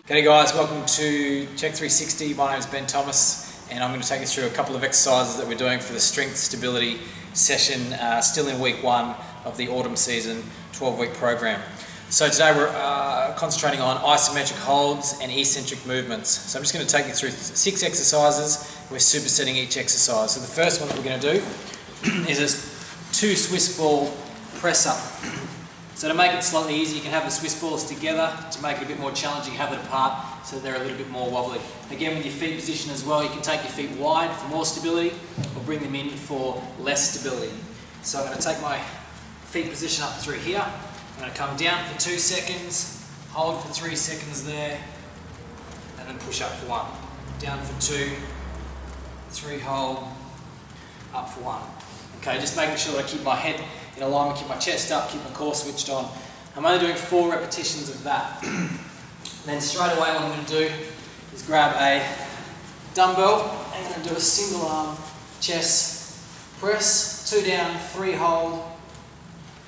G'day guys, welcome to CHEK 360. My name is Ben Thomas and I'm going to take you through a couple of exercises that we're doing for the strength stability session, still in week 1 of the autumn season 12-week program. So today we're concentrating on isometric holds and eccentric movements. So I'm just going to take you through 6 exercises. We're supersetting each exercise. So the first one that we're going to do is a 2 Swiss ball press up. So to make it slightly easier, you can have the Swiss balls together. To make it a bit more challenging, have it apart so they're a little bit more wobbly. Again, with your feet position as well, you can take your feet wide for more stability or bring them in for less stability. So I'm going to take my feet position up through here. I'm going to come down for 2 seconds, hold for 3 seconds there, and then push up for 1. Down for 2, 3 hold, up for 1. Okay, just making sure that I keep my head in alignment, keep my chest up, keep my core switched on. I'm only doing 4 repetitions of that. Then straight away what I'm going to do is grab a dumbbell and I'm going to do a single arm chest press, 2 down, 3 hold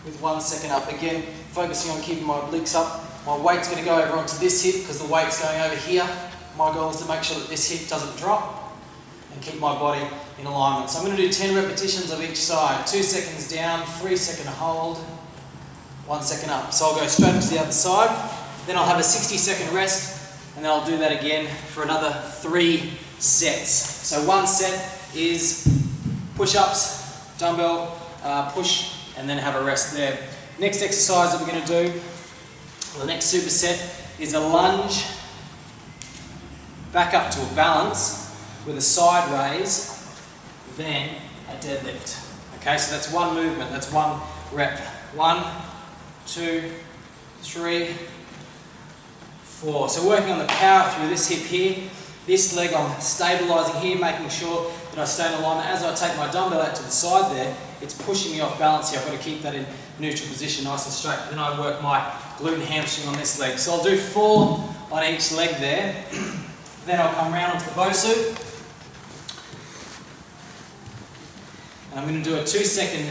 with 1 second up. Again, focusing on keeping my obliques up. My weight's going to go over onto this hip because the weight's going over here. My goal is to make sure that this hip doesn't drop and keep my body in alignment. So I'm going to do 10 repetitions of each side. 2 seconds down, 3 second hold, 1 second up. So I'll go straight to the other side, then I'll have a 60-second rest, and then I'll do that again for another 3 sets. So 1 set is push-ups, dumbbell, push, and then have a rest there. Next exercise that we're going to do, the next superset, is a lunge back up to a balance with a side raise, then a deadlift. Okay, so that's 1 movement, that's 1 rep. 1, 2, 3, 4. So working on the power through this hip here, this leg I'm stabilising here, making sure that I stay in alignment. As I take my dumbbell out to the side there, it's pushing me off balance here. I've got to keep that in neutral position, nice and straight. Then I work my glute and hamstring on this leg. So I'll do 4 on each leg there. Then I'll come round onto the Bosu. And I'm going to do a 2 second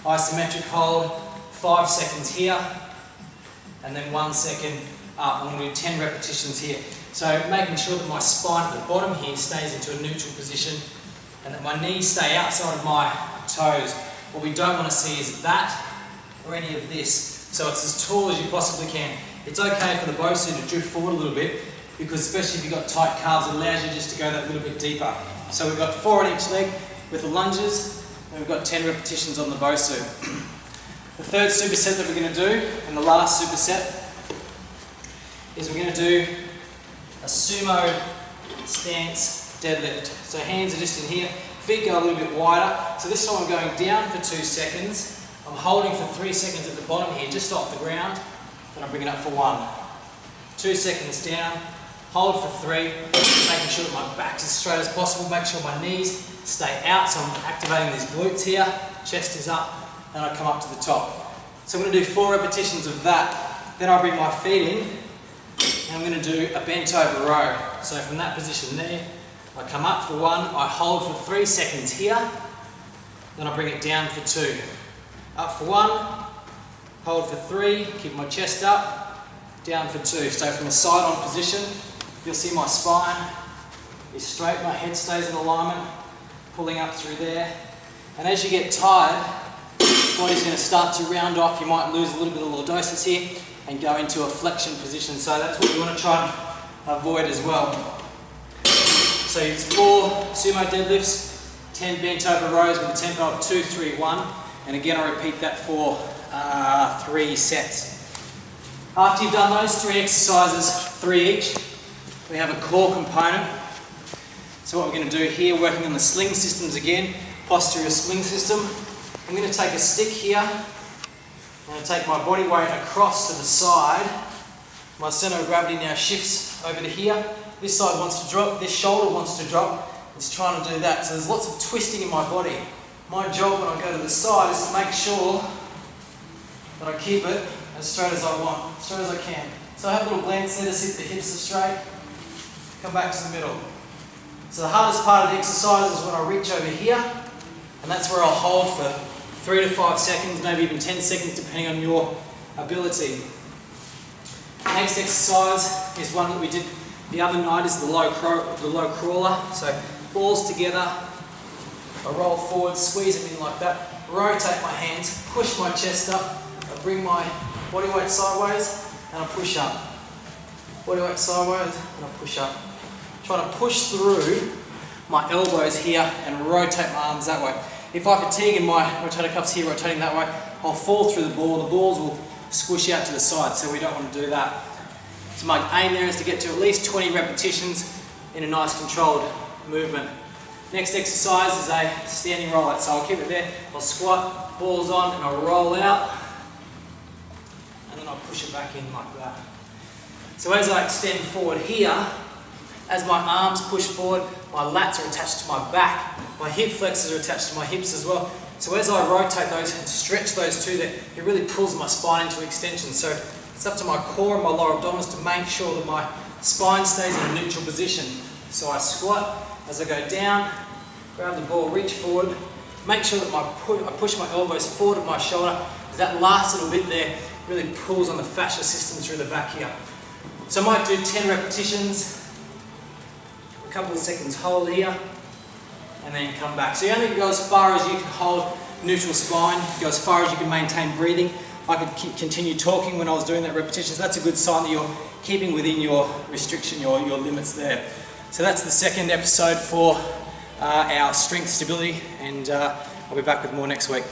isometric hold, 5 seconds here, and then 1 second up. I'm going to do 10 repetitions here. So making sure that my spine at the bottom here stays into a neutral position and that my knees stay outside of my toes. What we don't want to see is that or any of this. So it's as tall as you possibly can. It's okay for the Bosu to drift forward a little bit because especially if you've got tight calves, it allows you just to go that little bit deeper. So we've got 4 on each leg with the lunges, and we've got 10 repetitions on the Bosu. The third superset that we're going to do, and the last superset, is we're going to do a sumo stance deadlift. So hands are just in here, feet go a little bit wider. So this time I'm going down for 2 seconds. I'm holding for 3 seconds at the bottom here, just off the ground. Then I'm bringing it up for 1. 2 seconds down, hold for 3, making sure that my back's as straight as possible, make sure my knees stay out, so I'm activating these glutes here, chest is up, and I come up to the top. So I'm going to do 4 repetitions of that, then I bring my feet in, and I'm going to do a bent over row. So from that position there, I come up for 1, I hold for 3 seconds here, then I bring it down for 2. Up for 1, hold for 3, keep my chest up, down for 2. So from a side on position, you'll see my spine is straight, my head stays in alignment, pulling up through there. And as you get tired, the body's going to start to round off. You might lose a little bit of lordosis here and go into a flexion position. So that's what you want to try and avoid as well. So it's 4 sumo deadlifts, 10 bent over rows with a tempo of 2, 3, 1. And again, I repeat that for 3 sets. After you've done those 3 exercises, 3 each, we have a core component. So what we're going to do here, working on the sling systems again, posterior sling system. I'm going to take a stick here. I'm going to take my body weight across to the side. My center of gravity now shifts over to here. This side wants to drop, this shoulder wants to drop. It's trying to do that. So there's lots of twisting in my body. My job when I go to the side is to make sure that I keep it as straight as I want, as straight as I can. So I have a little glance there to see if the hips are straight. Come back to the middle. So the hardest part of the exercise is when I reach over here, and that's where I'll hold for 3 to 5 seconds, maybe even 10 seconds depending on your ability. Next exercise is one that we did the other night, is the low crawler. So balls together, I roll forward, squeeze them in like that, rotate my hands, push my chest up, I bring my body weight sideways and I push up. Body weight sideways and I push up. Trying to push through my elbows here and rotate my arms that way. If I fatigue in my rotator cuffs here rotating that way, I'll fall through the ball. The balls will squish out to the side, so we don't want to do that. So my aim there is to get to at least 20 repetitions in a nice controlled movement. Next exercise is a standing roll out. So I'll keep it there, I'll squat, balls on, and I'll roll out, and then I'll push it back in like that. So as I extend forward here, as my arms push forward, my lats are attached to my back, my hip flexors are attached to my hips as well. So as I rotate those and stretch those two there, it really pulls my spine into extension. So it's up to my core and my lower abdominals to make sure that my spine stays in a neutral position. So I squat, as I go down, grab the ball, reach forward, make sure that I push my elbows forward at my shoulder. That last little bit there really pulls on the fascia system through the back here. So I might do 10 repetitions, a couple of seconds hold here, and then come back. So you only go as far as you can hold neutral spine, go as far as you can maintain breathing. I could continue talking when I was doing that repetition, so that's a good sign that you're keeping within your restriction, your limits there. So that's the second episode for our strength stability, and I'll be back with more next week.